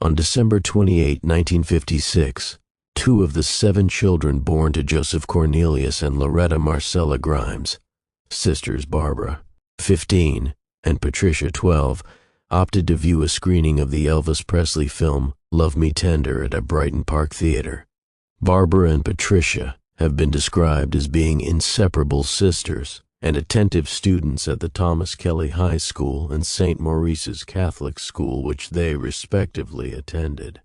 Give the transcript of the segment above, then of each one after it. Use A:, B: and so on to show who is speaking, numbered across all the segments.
A: On December 28, 1956, two of the 7 children born to Joseph Cornelius and Loretta Marcella Grimes, sisters Barbara, 15, and Patricia, 12, opted to view a screening of the Elvis Presley film Love Me Tender at a Brighton Park theater. Barbara and Patricia have been described as being inseparable sisters and attentive students at the Thomas Kelly High School and St. Maurice's Catholic School, which they respectively attended.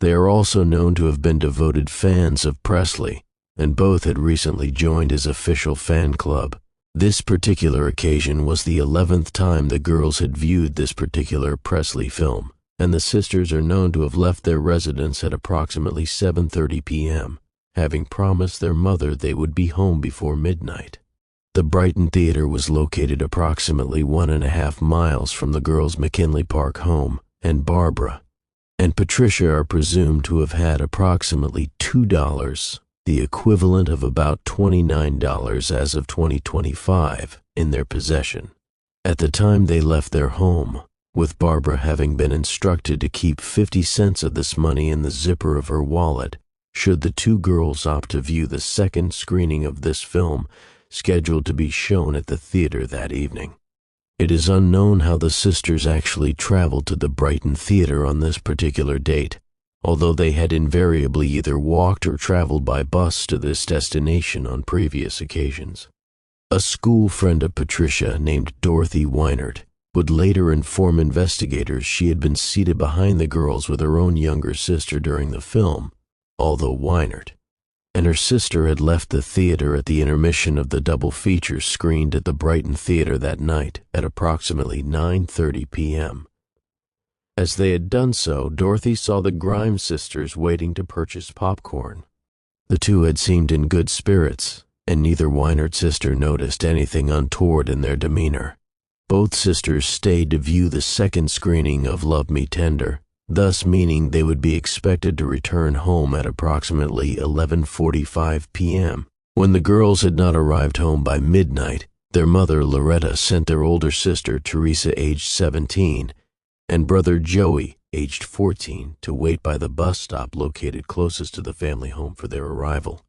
A: They are also known to have been devoted fans of Presley, and both had recently joined his official fan club. This particular occasion was the 11th time the girls had viewed this particular Presley film, and the sisters are known to have left their residence at approximately 7:30 p.m., having promised their mother they would be home before midnight. The Brighton Theater was located approximately 1.5 miles from the girls' McKinley Park home, and Barbara and Patricia are presumed to have had approximately $2, the equivalent of about $29 as of 2025, in their possession. At the time they left their home, with Barbara having been instructed to keep 50 cents of this money in the zipper of her wallet, should the two girls opt to view the second screening of this film scheduled to be shown at the theater that evening. It is unknown how the sisters actually traveled to the Brighton Theater on this particular date, although they had invariably either walked or traveled by bus to this destination on previous occasions. A school friend of Patricia named Dorothy Weinert would later inform investigators she had been seated behind the girls with her own younger sister during the film, although Weinert and her sister had left the theater at the intermission of the double feature screened at the Brighton Theater that night at approximately 9:30 p.m. As they had done so, Dorothy saw the Grimes sisters waiting to purchase popcorn. The two had seemed in good spirits, and neither Weinert's sister noticed anything untoward in their demeanor. Both sisters stayed to view the second screening of Love Me Tender, thus meaning they would be expected to return home at approximately 11:45 p.m. When the girls had not arrived home by midnight, their mother Loretta sent their older sister Teresa, aged 17, and brother Joey, aged 14, to wait by the bus stop located closest to the family home for their arrival.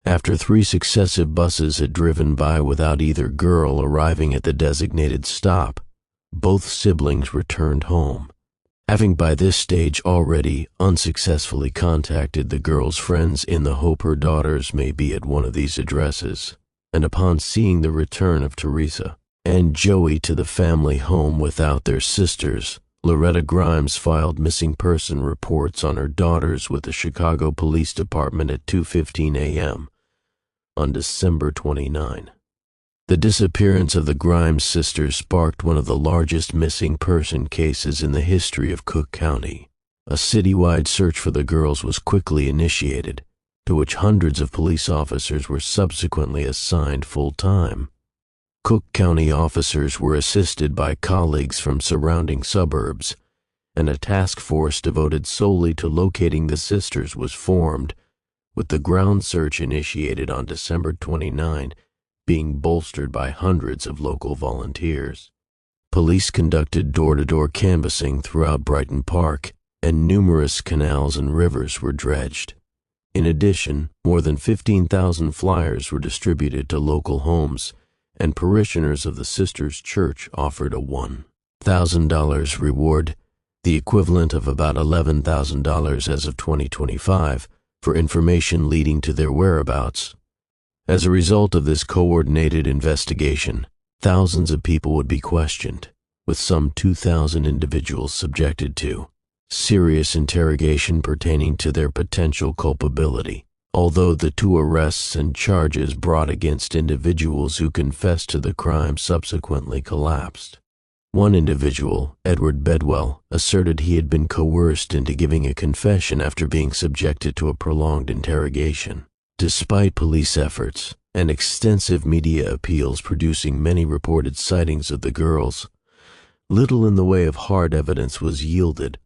A: After 3 successive buses had driven by without either girl arriving at the designated stop, both siblings returned home, having by this stage already unsuccessfully contacted the girl's friends in the hope her daughters may be at one of these addresses, and upon seeing the return of Teresa and Joey to the family home without their sisters, Loretta Grimes filed missing person reports on her daughters with the Chicago Police Department at 2:15 a.m. on December 29. The disappearance of the Grimes sisters sparked one of the largest missing person cases in the history of Cook County. A citywide search for the girls was quickly initiated, to which hundreds of police officers were subsequently assigned full-time. Cook County officers were assisted by colleagues from surrounding suburbs, and a task force devoted solely to locating the sisters was formed, with the ground search initiated on December 29 being bolstered by hundreds of local volunteers. Police conducted door-to-door canvassing throughout Brighton Park, and numerous canals and rivers were dredged. In addition, more than 15,000 flyers were distributed to local homes, and parishioners of the Sisters Church offered a $1,000 reward, the equivalent of about $11,000 as of 2025, for information leading to their whereabouts. As a result of this coordinated investigation, thousands of people would be questioned, with some 2,000 individuals subjected to serious interrogation pertaining to their potential culpability, although the 2 arrests and charges brought against individuals who confessed to the crime subsequently collapsed. One individual, Edward Bedwell, asserted he had been coerced into giving a confession after being subjected to a prolonged interrogation. Despite police efforts and extensive media appeals producing many reported sightings of the girls, little in the way of hard evidence was yielded,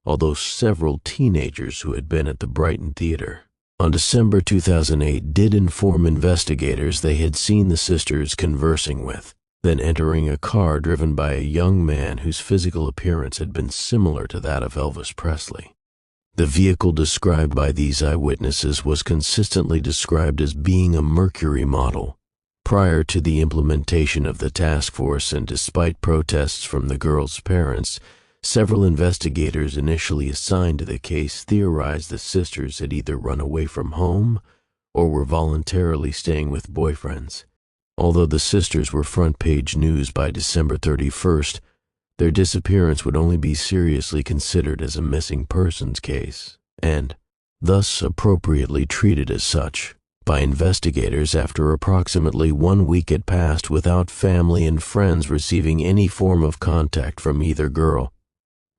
A: although several teenagers who had been at the Brighton Theater on December 2008 did inform investigators they had seen the sisters conversing with then entering a car driven by a young man whose physical appearance had been similar to that of Elvis Presley. The vehicle described by these eyewitnesses was consistently described as being a Mercury model. Prior to the implementation of the task force and despite protests from the girls' parents, several investigators initially assigned to the case theorized the sisters had either run away from home or were voluntarily staying with boyfriends. Although the sisters were front-page news by December 31st, their disappearance would only be seriously considered as a missing persons case, and thus appropriately treated as such by investigators after approximately 1 week had passed without family and friends receiving any form of contact from either girl.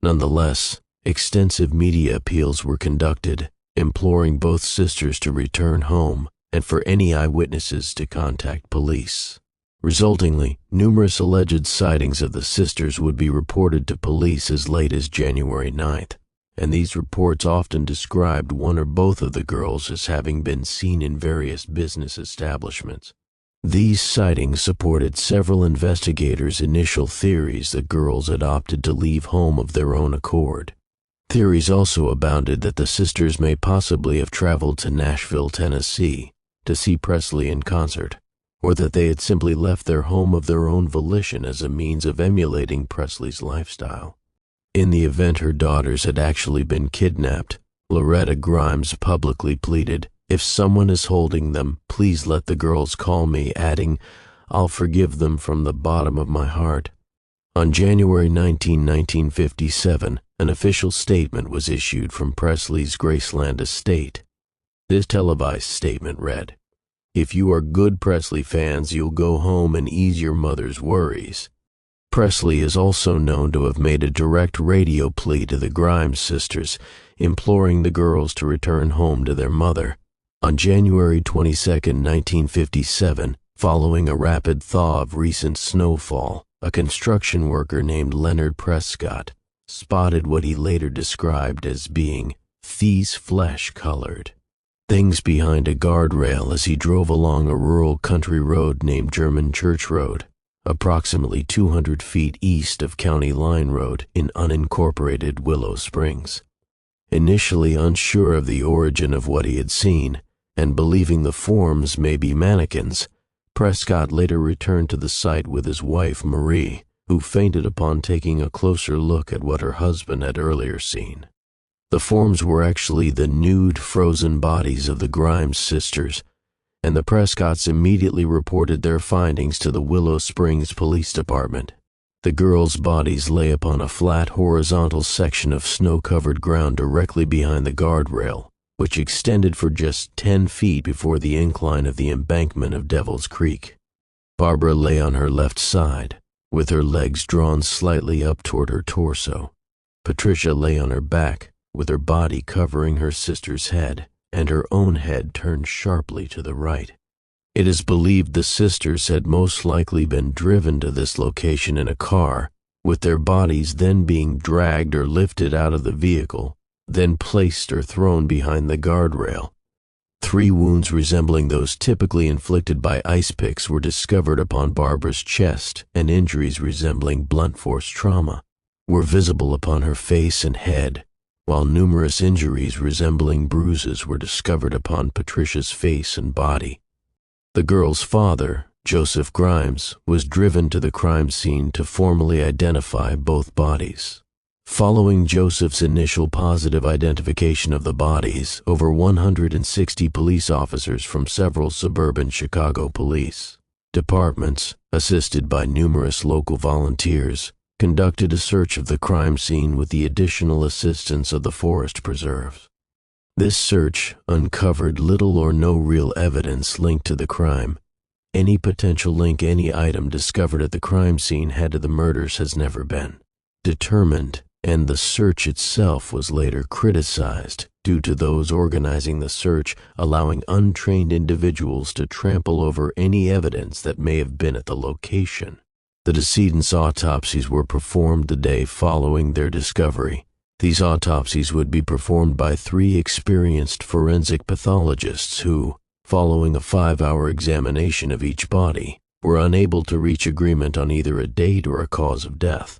A: Nonetheless, extensive media appeals were conducted, imploring both sisters to return home and for any eyewitnesses to contact police. Resultingly, numerous alleged sightings of the sisters would be reported to police as late as January 9th, and these reports often described one or both of the girls as having been seen in various business establishments. These sightings supported several investigators' initial theories that girls had opted to leave home of their own accord. Theories also abounded that the sisters may possibly have traveled to Nashville, Tennessee, to see Presley in concert, or that they had simply left their home of their own volition as a means of emulating Presley's lifestyle. In the event her daughters had actually been kidnapped, Loretta Grimes publicly pleaded, "If someone is holding them, please let the girls call me," adding, "I'll forgive them from the bottom of my heart." On January 19, 1957, an official statement was issued from Presley's Graceland estate. This televised statement read, "If you are good Presley fans, you'll go home and ease your mother's worries." Presley is also known to have made a direct radio plea to the Grimes sisters, imploring the girls to return home to their mother. On January 22, 1957, following a rapid thaw of recent snowfall, a construction worker named Leonard Prescott spotted what he later described as being "fees flesh-colored" things behind a guardrail as he drove along a rural country road named German Church Road, approximately 200 feet east of County Line Road in unincorporated Willow Springs. Initially unsure of the origin of what he had seen, and believing the forms may be mannequins, Prescott later returned to the site with his wife, Marie, who fainted upon taking a closer look at what her husband had earlier seen. The forms were actually the nude, frozen bodies of the Grimes sisters, and the Prescotts immediately reported their findings to the Willow Springs Police Department. The girls' bodies lay upon a flat, horizontal section of snow-covered ground directly behind the guardrail, which extended for just 10 feet before the incline of the embankment of Devil's Creek. Barbara lay on her left side, with her legs drawn slightly up toward her torso. Patricia lay on her back, with her body covering her sister's head, and her own head turned sharply to the right. It is believed the sisters had most likely been driven to this location in a car, with their bodies then being dragged or lifted out of the vehicle, then placed or thrown behind the guardrail. 3 wounds resembling those typically inflicted by ice picks were discovered upon Barbara's chest, and injuries resembling blunt force trauma were visible upon her face and head, while numerous injuries resembling bruises were discovered upon Patricia's face and body. The girl's father, Joseph Grimes, was driven to the crime scene to formally identify both bodies. Following Joseph's initial positive identification of the bodies, over 160 police officers from several suburban Chicago police departments, assisted by numerous local volunteers, conducted a search of the crime scene with the additional assistance of the forest preserves. This search uncovered little or no real evidence linked to the crime. Any potential link any item discovered at the crime scene had to the murders has never been determined, and the search itself was later criticized due to those organizing the search allowing untrained individuals to trample over any evidence that may have been at the location. The decedent's autopsies were performed the day following their discovery. These autopsies would be performed by 3 experienced forensic pathologists who, following a 5-hour examination of each body, were unable to reach agreement on either a date or a cause of death.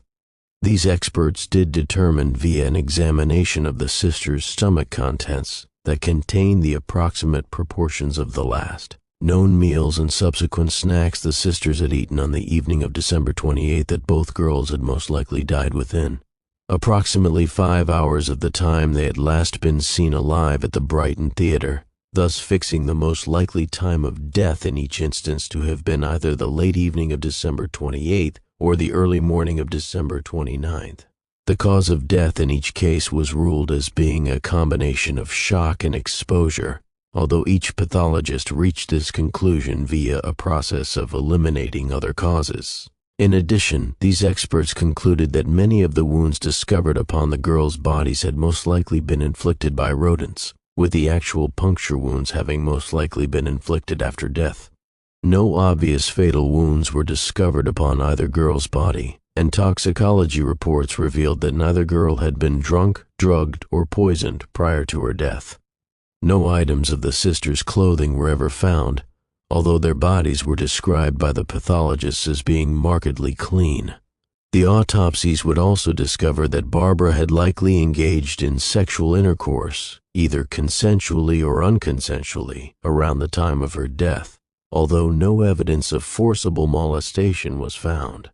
A: These experts did determine via an examination of the sisters' stomach contents that contained the approximate proportions of the last known meals and subsequent snacks the sisters had eaten on the evening of December 28th that both girls had most likely died within. Approximately 5 hours of the time they had last been seen alive at the Brighton Theater, thus fixing the most likely time of death in each instance to have been either the late evening of December 28th or the early morning of December 29th. The cause of death in each case was ruled as being a combination of shock and exposure, although each pathologist reached this conclusion via a process of eliminating other causes. In addition, these experts concluded that many of the wounds discovered upon the girls' bodies had most likely been inflicted by rodents, with the actual puncture wounds having most likely been inflicted after death. No obvious fatal wounds were discovered upon either girl's body, and toxicology reports revealed that neither girl had been drunk, drugged, or poisoned prior to her death. No items of the sisters' clothing were ever found, although their bodies were described by the pathologists as being markedly clean. The autopsies would also discover that Barbara had likely engaged in sexual intercourse, either consensually or unconsensually, around the time of her death, although no evidence of forcible molestation was found.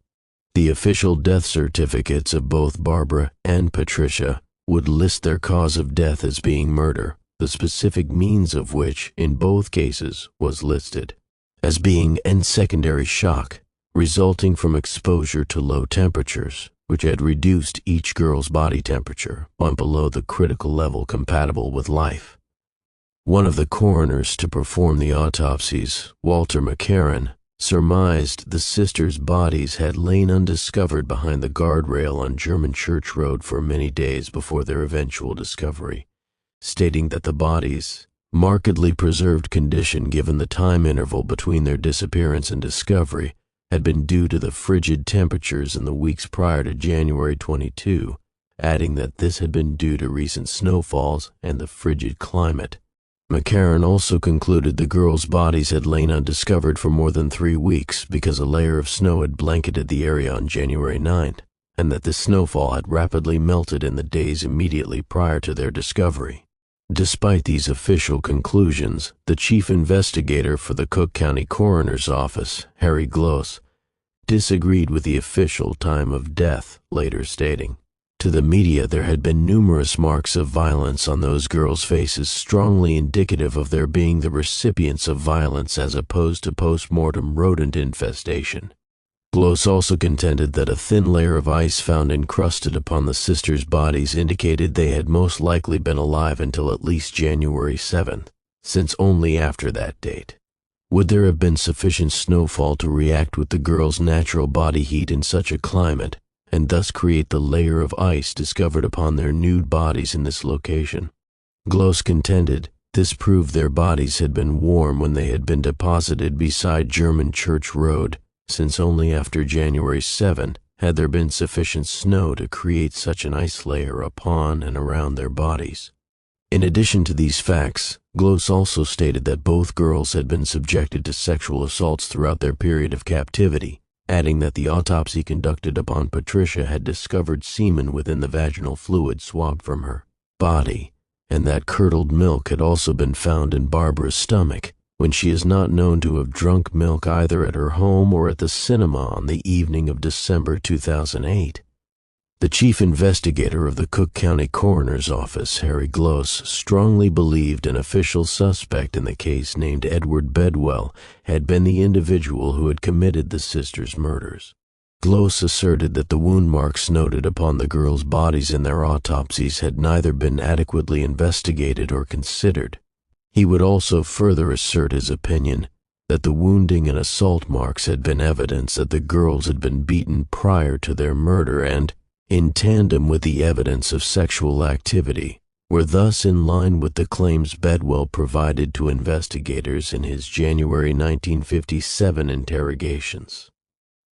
A: The official death certificates of both Barbara and Patricia would list their cause of death as being murder, the specific means of which, in both cases, was listed as being secondary shock, resulting from exposure to low temperatures, which had reduced each girl's body temperature below the critical level compatible with life. One of the coroners to perform the autopsies, Walter McCarran, surmised the sisters' bodies had lain undiscovered behind the guardrail on German Church Road for many days before their eventual discovery, stating that the bodies' markedly preserved condition given the time interval between their disappearance and discovery had been due to the frigid temperatures in the weeks prior to January 22, adding that this had been due to recent snowfalls and the frigid climate. McCarran also concluded the girls' bodies had lain undiscovered for more than 3 weeks because a layer of snow had blanketed the area on January 9th, and that the snowfall had rapidly melted in the days immediately prior to their discovery. Despite these official conclusions, the chief investigator for the Cook County Coroner's Office, Harry Gloss, disagreed with the official time of death, later stating, "To the media there had been numerous marks of violence on those girls' faces strongly indicative of their being the recipients of violence as opposed to post-mortem rodent infestation." Gloss also contended that a thin layer of ice found encrusted upon the sisters' bodies indicated they had most likely been alive until at least January 7th, since only after that date would there have been sufficient snowfall to react with the girls' natural body heat in such a climate, and thus create the layer of ice discovered upon their nude bodies in this location. Gloss contended this proved their bodies had been warm when they had been deposited beside German Church Road, since only after January 7 had there been sufficient snow to create such an ice layer upon and around their bodies. In addition to these facts, Gloss also stated that both girls had been subjected to sexual assaults throughout their period of captivity, adding that the autopsy conducted upon Patricia had discovered semen within the vaginal fluid swabbed from her body, and that curdled milk had also been found in Barbara's stomach, when she is not known to have drunk milk either at her home or at the cinema on the evening of December 2008. The chief investigator of the Cook County Coroner's Office, Harry Gloss, strongly believed an official suspect in the case named Edward Bedwell had been the individual who had committed the sisters' murders. Gloss asserted that the wound marks noted upon the girls' bodies in their autopsies had neither been adequately investigated or considered. He would also further assert his opinion that the wounding and assault marks had been evidence that the girls had been beaten prior to their murder and, in tandem with the evidence of sexual activity, were thus in line with the claims Bedwell provided to investigators in his January 1957 interrogations.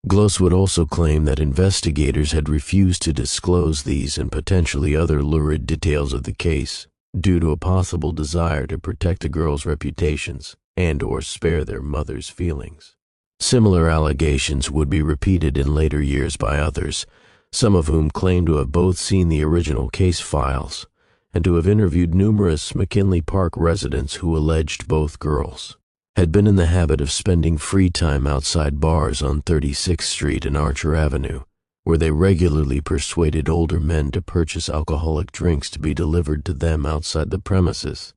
A: Gloss would also claim that investigators had refused to disclose these and potentially other lurid details of the case due to a possible desire to protect the girls' reputations and/or spare their mother's feelings. Similar allegations would be repeated in later years by others, some of whom claimed to have both seen the original case files and to have interviewed numerous McKinley Park residents who alleged both girls had been in the habit of spending free time outside bars on 36th Street and Archer Avenue, where they regularly persuaded older men to purchase alcoholic drinks to be delivered to them outside the premises.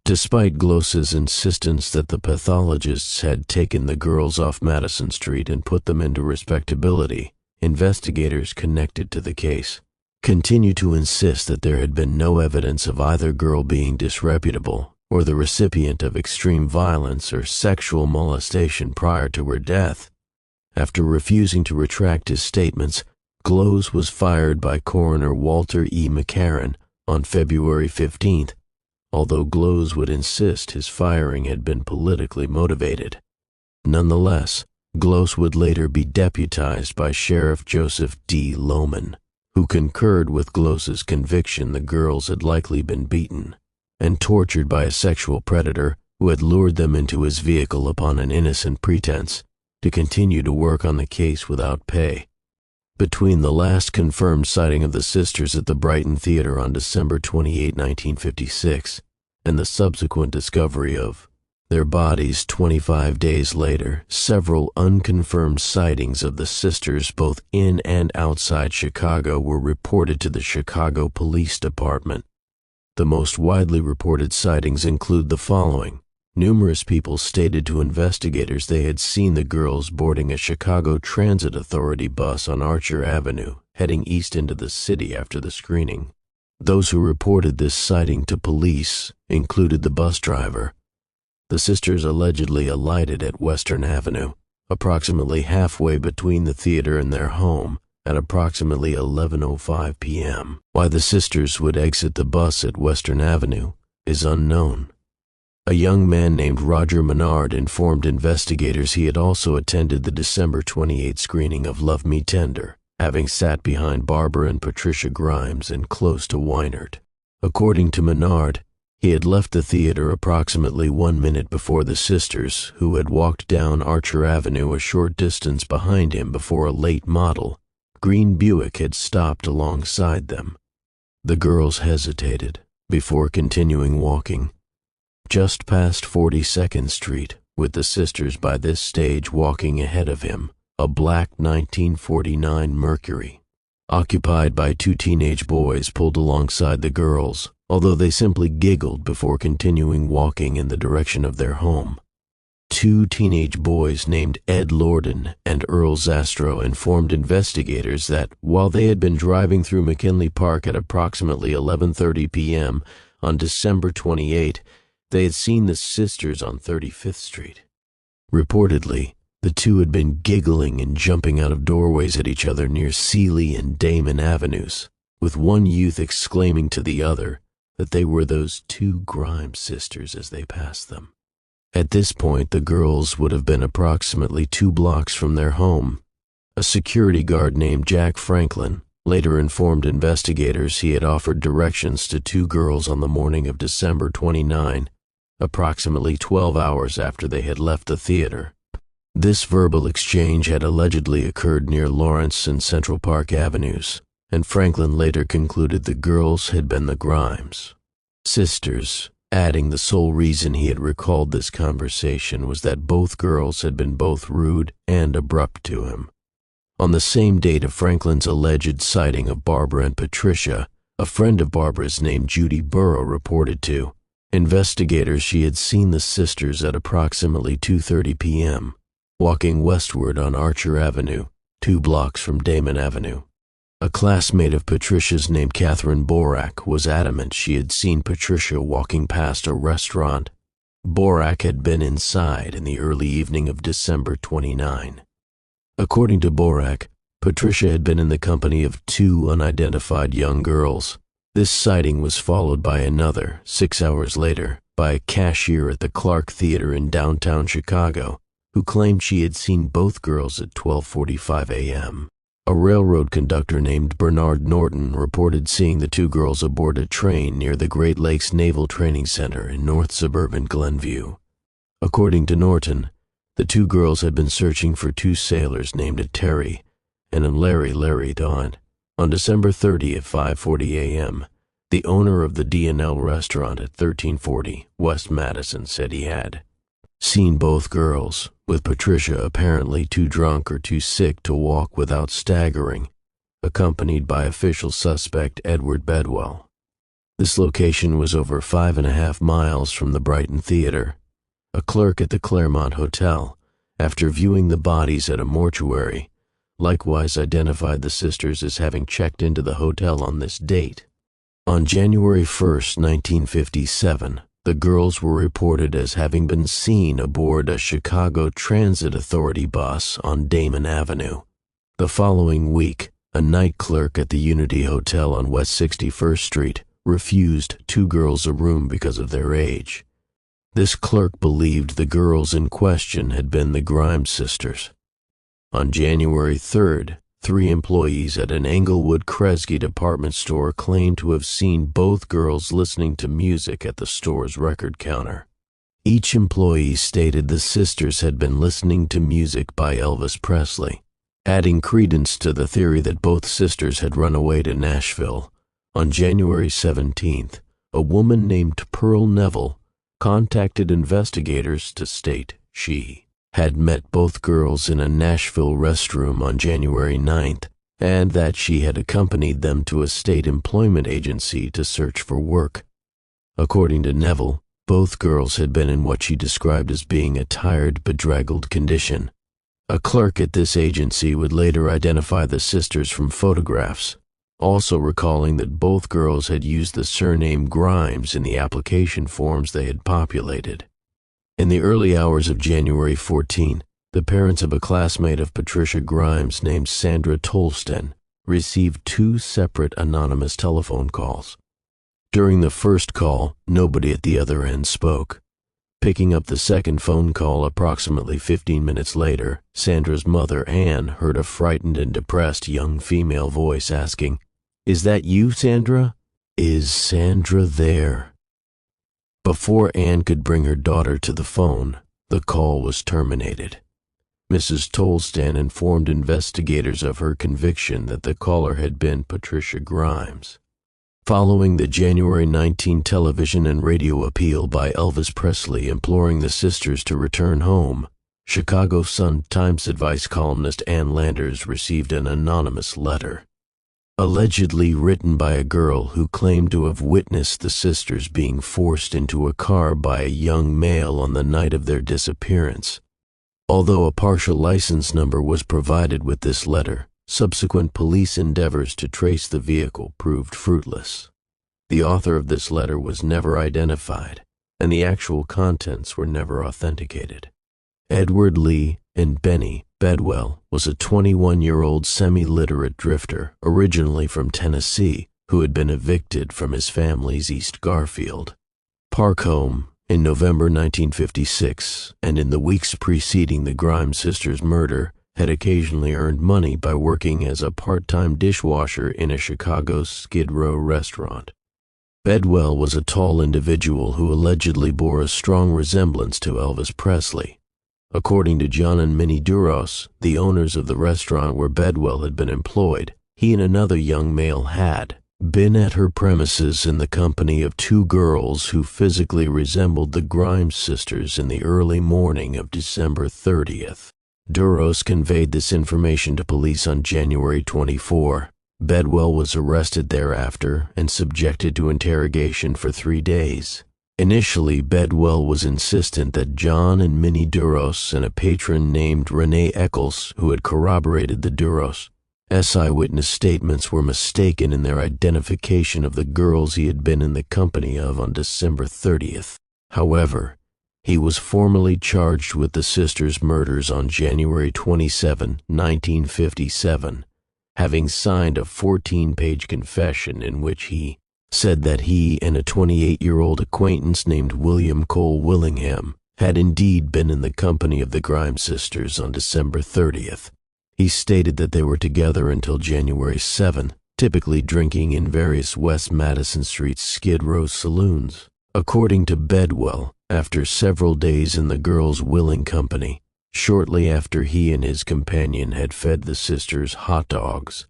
A: Despite Gloss's insistence that the pathologists had taken the girls off Madison Street and put them into respectability, investigators connected to the case continued to insist that there had been no evidence of either girl being disreputable or the recipient of extreme violence or sexual molestation prior to her death. After refusing to retract his statements, Gloss was fired by Coroner Walter E. McCarran on February 15th, although Gloss would insist his firing had been politically motivated. Nonetheless, Gloss would later be deputized by Sheriff Joseph D. Lohman, who concurred with Gloss's conviction the girls had likely been beaten and tortured by a sexual predator who had lured them into his vehicle upon an innocent pretense to continue to work on the case without pay. Between the last confirmed sighting of the sisters at the Brighton Theater on December 28, 1956, and the subsequent discovery of their bodies 25 days later, several unconfirmed sightings of the sisters both in and outside Chicago were reported to the Chicago Police Department. The most widely reported sightings include the following. Numerous people stated to investigators they had seen the girls boarding a Chicago Transit Authority bus on Archer Avenue, heading east into the city after the screening. Those who reported this sighting to police included the bus driver. The sisters allegedly alighted at Western Avenue, approximately halfway between the theater and their home, at approximately 11:05 p.m. Why the sisters would exit the bus at Western Avenue is unknown. A young man named Roger Menard informed investigators he had also attended the December 28 screening of Love Me Tender, having sat behind Barbara and Patricia Grimes and close to Weinert. According to Menard, he had left the theater approximately 1 minute before the sisters, who had walked down Archer Avenue a short distance behind him before a late model, green Buick, had stopped alongside them. The girls hesitated before continuing walking. Just past 42nd Street, with the sisters by this stage walking ahead of him, a black 1949 Mercury, occupied by two teenage boys, pulled alongside the girls, although they simply giggled before continuing walking in the direction of their home. Two teenage boys named Ed Lorden and Earl Zastro informed investigators that while they had been driving through McKinley Park at approximately 11:30 p.m. on December 28, they had seen the sisters on 35th Street. Reportedly, the two had been giggling and jumping out of doorways at each other near Seeley and Damon Avenues, with one youth exclaiming to the other that they were those two Grimes sisters as they passed them. At this point, the girls would have been approximately 2 blocks from their home. A security guard named Jack Franklin later informed investigators he had offered directions to two girls on the morning of December 29, approximately 12 hours after they had left the theater. This verbal exchange had allegedly occurred near Lawrence and Central Park Avenues, and Franklin later concluded the girls had been the Grimes sisters, adding the sole reason he had recalled this conversation was that both girls had been both rude and abrupt to him. On the same date of Franklin's alleged sighting of Barbara and Patricia, a friend of Barbara's named Judy Burrow reported to investigators she had seen the sisters at approximately 2:30 p.m., walking westward on Archer Avenue, 2 blocks from Damon Avenue. A classmate of Patricia's named Catherine Borak was adamant she had seen Patricia walking past a restaurant. Borak had been inside in the early evening of December 29. According to Borak, Patricia had been in the company of 2 unidentified young girls. This sighting was followed by another, 6 hours later, by a cashier at the Clark Theater in downtown Chicago, who claimed she had seen both girls at 12:45 a.m. A railroad conductor named Bernard Norton reported seeing the 2 girls aboard a train near the Great Lakes Naval Training Center in north suburban Glenview. According to Norton, The two girls had been searching for two sailors named Terry and Larry Dawn. On December 30th at 5:40 a.m., the owner of the D&L restaurant at 1340 West Madison said he had seen both girls, with Patricia apparently too drunk or too sick to walk without staggering, accompanied by official suspect Edward Bedwell. This location was over 5.5 miles from the Brighton Theater. A clerk at the Claremont Hotel, after viewing the bodies at a mortuary, likewise identified the sisters as having checked into the hotel on this date. On January 1st, 1957, the girls were reported as having been seen aboard a Chicago Transit Authority bus on Damon Avenue. The following week, a night clerk at the Unity Hotel on West 61st Street refused two girls a room because of their age. This clerk believed the girls in question had been the Grimes sisters. On January 3rd, 3 employees at an Englewood Kresge department store claimed to have seen both girls listening to music at the store's record counter. Each employee stated the sisters had been listening to music by Elvis Presley, adding credence to the theory that both sisters had run away to Nashville. On January 17th, a woman named Pearl Neville contacted investigators to state she had met both girls in a Nashville restroom on January 9th, and that she had accompanied them to a state employment agency to search for work. According to Neville, both girls had been in what she described as being a tired, bedraggled condition. A clerk at this agency would later identify the sisters from photographs, also recalling that both girls had used the surname Grimes in the application forms they had populated. In the early hours of January 14, the parents of a classmate of Patricia Grimes named Sandra Tolsten received 2 separate anonymous telephone calls. During the first call, nobody at the other end spoke. Picking up the second phone call approximately 15 minutes later, Sandra's mother, Anne, heard a frightened and depressed young female voice asking, "Is that you, Sandra? Is Sandra there?" Before Anne could bring her daughter to the phone, the call was terminated. Mrs. Tolsten informed investigators of her conviction that the caller had been Patricia Grimes. Following the January 19 television and radio appeal by Elvis Presley imploring the sisters to return home, Chicago Sun-Times advice columnist Ann Landers received an anonymous letter, allegedly written by a girl who claimed to have witnessed the sisters being forced into a car by a young male on the night of their disappearance. Although a partial license number was provided with this letter, subsequent police endeavors to trace the vehicle proved fruitless. The author of this letter was never identified, and the actual contents were never authenticated. Edward Lee and Benny Bedwell was a 21-year-old semi-literate drifter originally from Tennessee who had been evicted from his family's East Garfield Park home in November 1956, and in the weeks preceding the Grimes sisters' murder had occasionally earned money by working as a part-time dishwasher in a Chicago Skid Row restaurant. Bedwell was a tall individual who allegedly bore a strong resemblance to Elvis Presley. According to John and Minnie Duros, the owners of the restaurant where Bedwell had been employed, he and another young male had been at her premises in the company of 2 girls who physically resembled the Grimes sisters in the early morning of December 30th. Duros conveyed this information to police on January 24. Bedwell was arrested thereafter and subjected to interrogation for 3 days. Initially, Bedwell was insistent that John and Minnie Duros and a patron named Renee Eccles, who had corroborated the Duros' eyewitness statements, were mistaken in their identification of the girls he had been in the company of on December 30th. However, he was formally charged with the sisters' murders on January 27, 1957, having signed a 14-page confession in which he said that he and a 28-year-old acquaintance named William Cole Willingham had indeed been in the company of the Grimes sisters on December 30th. He stated that they were together until January 7, typically drinking in various West Madison Street Skid Row saloons. According to Bedwell, after several days in the girls' willing company, shortly after he and his companion had fed the sisters hot dogs.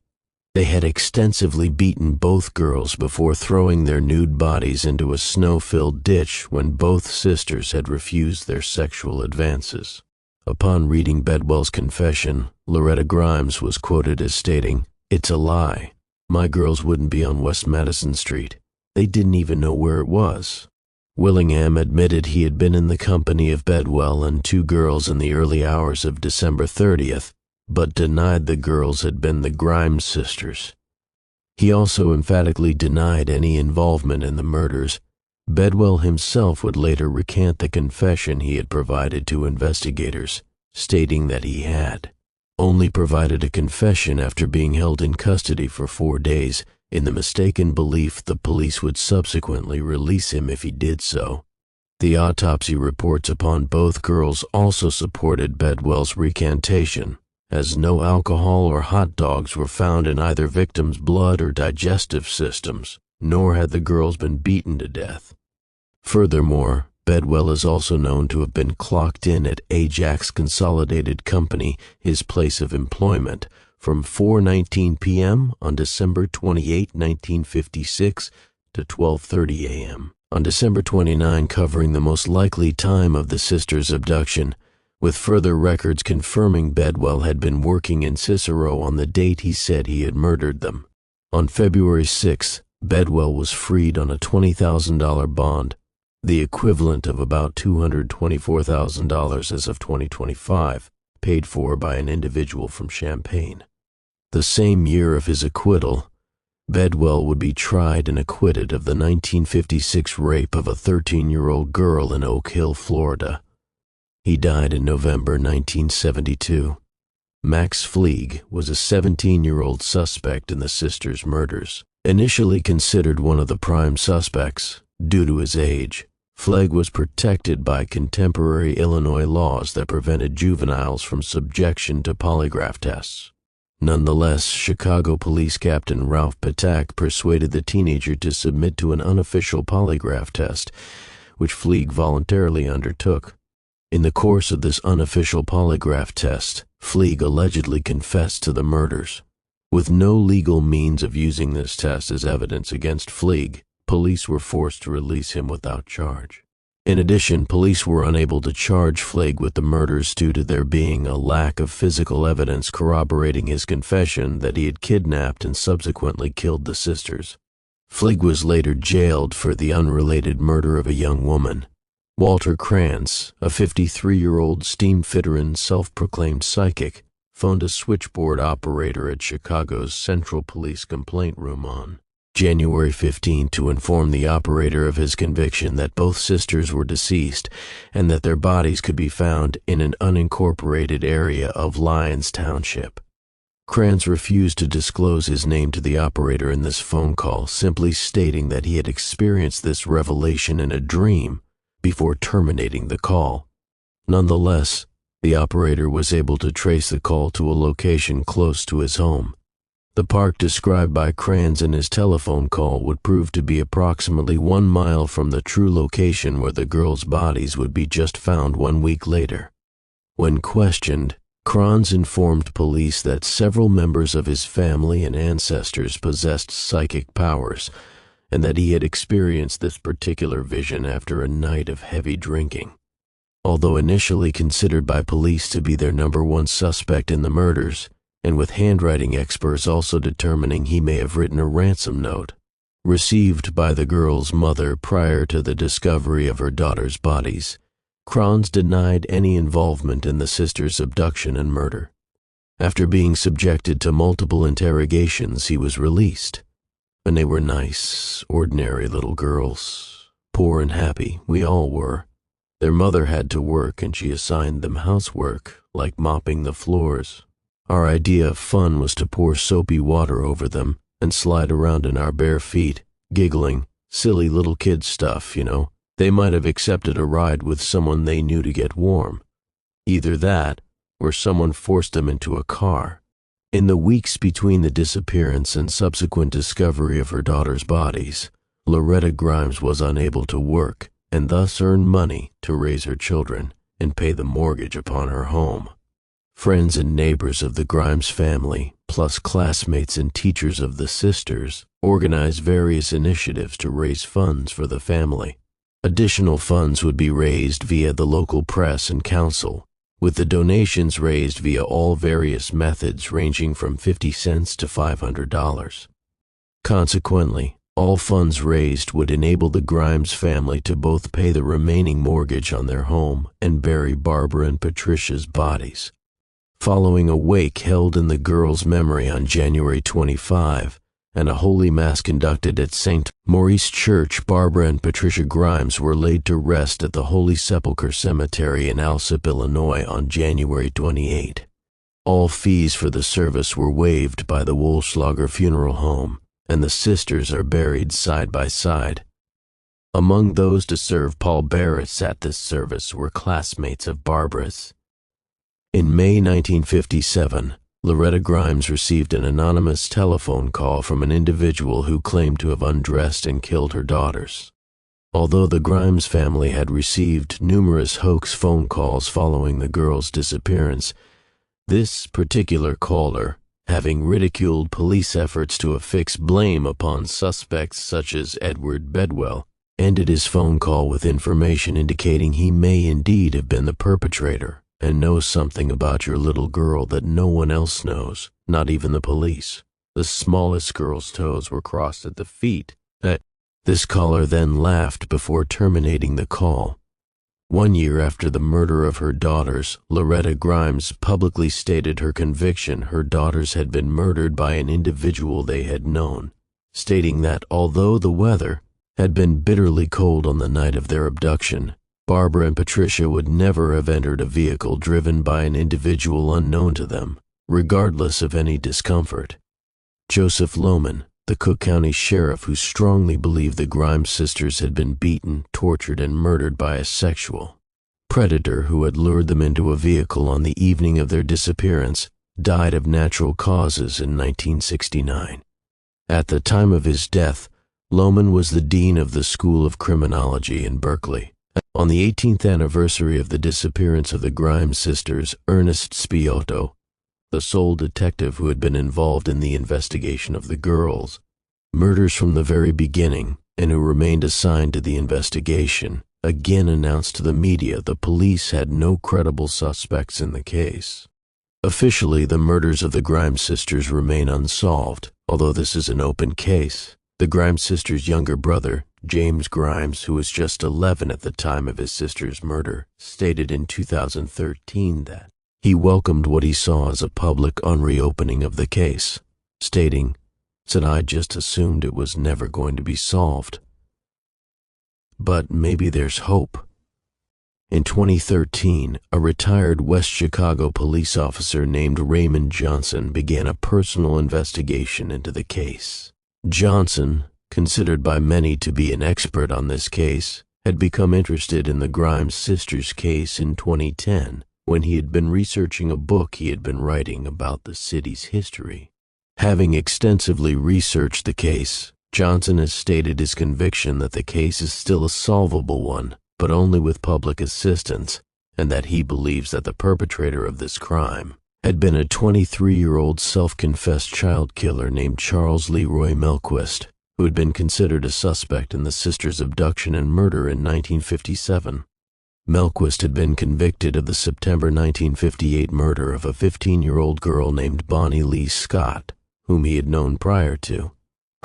A: They had extensively beaten both girls before throwing their nude bodies into a snow-filled ditch when both sisters had refused their sexual advances. Upon reading Bedwell's confession, Loretta Grimes was quoted as stating, "It's a lie. My girls wouldn't be on West Madison Street. They didn't even know where it was." Willingham admitted he had been in the company of Bedwell and two girls in the early hours of December 30th, but denied the girls had been the Grimes sisters. He also emphatically denied any involvement in the murders. Bedwell himself would later recant the confession he had provided to investigators, stating that he had only provided a confession after being held in custody for 4 days, in the mistaken belief the police would subsequently release him if he did so. The autopsy reports upon both girls also supported Bedwell's recantation, as no alcohol or hot dogs were found in either victim's blood or digestive systems, nor had the girls been beaten to death. Furthermore, Bedwell is also known to have been clocked in at Ajax Consolidated Company, his place of employment, from 4:19 p.m. on December 28, 1956 to 12:30 a.m. on December 29, covering the most likely time of the sisters' abduction, with further records confirming Bedwell had been working in Cicero on the date he said he had murdered them. On February 6, Bedwell was freed on a $20,000 bond, the equivalent of about $224,000 as of 2025, paid for by an individual from Champaign. The same year of his acquittal, Bedwell would be tried and acquitted of the 1956 rape of a 13-year-old girl in Oak Hill, Florida. He died in November 1972. Max Fleeg was a 17-year-old suspect in the sisters' murders. Initially considered one of the prime suspects, due to his age, Fleeg was protected by contemporary Illinois laws that prevented juveniles from subjection to polygraph tests. Nonetheless, Chicago Police Captain Ralph Patak persuaded the teenager to submit to an unofficial polygraph test, which Fleeg voluntarily undertook. In the course of this unofficial polygraph test, Fleeg allegedly confessed to the murders. With no legal means of using this test as evidence against Fleeg, police were forced to release him without charge. In addition, police were unable to charge Fleeg with the murders due to there being a lack of physical evidence corroborating his confession that he had kidnapped and subsequently killed the sisters. Fleeg was later jailed for the unrelated murder of a young woman. Walter Krantz, a 53-year-old steam fitter and self-proclaimed psychic, phoned a switchboard operator at Chicago's Central Police Complaint Room on January 15 to inform the operator of his conviction that both sisters were deceased and that their bodies could be found in an unincorporated area of Lyons Township. Krantz refused to disclose his name to the operator in this phone call, simply stating that he had experienced this revelation in a dream before terminating the call. Nonetheless, the operator was able to trace the call to a location close to his home. The park described by Krantz in his telephone call would prove to be approximately 1 mile from the true location where the girls' bodies would be just found 1 week later. When questioned, Krantz informed police that several members of his family and ancestors possessed psychic powers, and that he had experienced this particular vision after a night of heavy drinking. Although initially considered by police to be their #1 suspect in the murders, and with handwriting experts also determining he may have written a ransom note, received by the girl's mother prior to the discovery of her daughter's bodies, Krantz denied any involvement in the sisters' abduction and murder. After being subjected to multiple interrogations, he was released. And they were nice, ordinary little girls. Poor and happy, we all were. Their mother had to work and she assigned them housework, like mopping the floors. Our idea of fun was to pour soapy water over them and slide around in our bare feet, giggling, silly little kid stuff, you know. They might have accepted a ride with someone they knew to get warm. Either that, or someone forced them into a car. In the weeks between the disappearance and subsequent discovery of her daughter's bodies, Loretta Grimes was unable to work and thus earn money to raise her children, and pay the mortgage upon her home. Friends and neighbors of the Grimes family, plus classmates and teachers of the sisters, organized various initiatives to raise funds for the family. Additional funds would be raised via the local press and council, with the donations raised via all various methods ranging from 50 cents to $500. Consequently, all funds raised would enable the Grimes family to both pay the remaining mortgage on their home and bury Barbara and Patricia's bodies. Following a wake held in the girls' memory on January 25 and a holy mass conducted at St. Maurice Church, Barbara and Patricia Grimes were laid to rest at the Holy Sepulchre Cemetery in Alsip, Illinois on January 28. All fees for the service were waived by the Wohlschlager Funeral Home, and the sisters are buried side by side. Among those to serve pallbearers at this service were classmates of Barbara's. In May 1957, Loretta Grimes received an anonymous telephone call from an individual who claimed to have undressed and killed her daughters. Although the Grimes family had received numerous hoax phone calls following the girls' disappearance, this particular caller, having ridiculed police efforts to affix blame upon suspects such as Edward Bedwell, ended his phone call with information indicating he may indeed have been the perpetrator and knows something about your little girl that no one else knows, not even the police. The smallest girl's toes were crossed at the feet. This caller then laughed before terminating the call. 1 year after the murder of her daughters, Loretta Grimes publicly stated her conviction her daughters had been murdered by an individual they had known, stating that although the weather had been bitterly cold on the night of their abduction, Barbara and Patricia would never have entered a vehicle driven by an individual unknown to them, regardless of any discomfort. Joseph Lohman, the Cook County sheriff who strongly believed the Grimes sisters had been beaten, tortured, and murdered by a sexual predator who had lured them into a vehicle on the evening of their disappearance, died of natural causes in 1969. At the time of his death, Lohman was the dean of the School of Criminology in Berkeley. On the 18th anniversary of the disappearance of the Grimes sisters, Ernest Spiotto, the sole detective who had been involved in the investigation of the girls' murders from the very beginning and who remained assigned to the investigation, again announced to the media the police had no credible suspects in the case. Officially, the murders of the Grimes sisters remain unsolved, although this is an open case. The Grimes sisters' younger brother, James Grimes, who was just 11 at the time of his sister's murder, stated in 2013 that he welcomed what he saw as a public unreopening of the case, stating, "Said I just assumed it was never going to be solved. But maybe there's hope." In 2013, a retired West Chicago police officer named Raymond Johnson began a personal investigation into the case. Johnson, considered by many to be an expert on this case, had become interested in the Grimes sisters' case in 2010 when he had been researching a book he had been writing about the city's history. Having extensively researched the case, Johnson has stated his conviction that the case is still a solvable one, but only with public assistance, and that he believes that the perpetrator of this crime had been a 23-year-old self-confessed child killer named Charles Leroy Melquist, who had been considered a suspect in the sisters' abduction and murder in 1957. Melquist had been convicted of the September 1958 murder of a 15-year-old girl named Bonnie Lee Scott, whom he had known prior to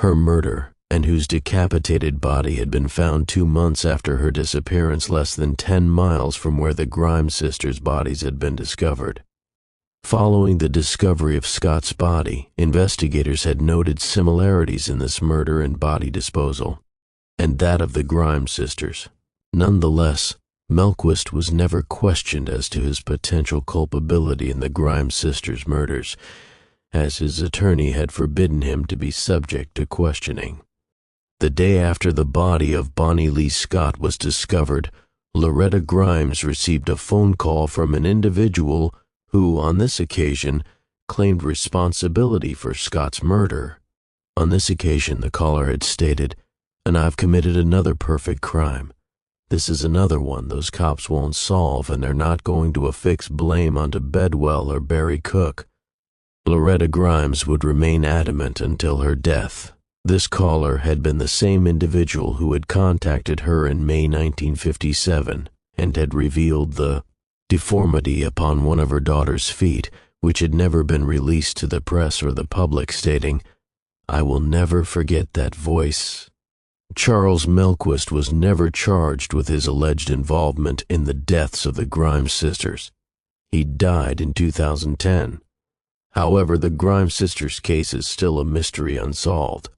A: her murder, and whose decapitated body had been found 2 months after her disappearance less than 10 miles from where the Grimes sisters' bodies had been discovered. Following the discovery of Scott's body, investigators had noted similarities in this murder and body disposal, and that of the Grimes sisters. Nonetheless, Melquist was never questioned as to his potential culpability in the Grimes sisters' murders, as his attorney had forbidden him to be subject to questioning. The day after the body of Bonnie Lee Scott was discovered, Loretta Grimes received a phone call from an individual who, on this occasion, claimed responsibility for Scott's murder. On this occasion, the caller had stated, "And I've committed another perfect crime. This is another one those cops won't solve, and they're not going to affix blame onto Bedwell or Barry Cook. Loretta Grimes would remain adamant until her death. This caller had been the same individual who had contacted her in May 1957 and had revealed the deformity upon one of her daughter's feet, which had never been released to the press or the public, stating, "I will never forget that voice." Charles Melquist was never charged with his alleged involvement in the deaths of the Grimes sisters. He died in 2010. However, the Grimes sisters' case is still a mystery unsolved.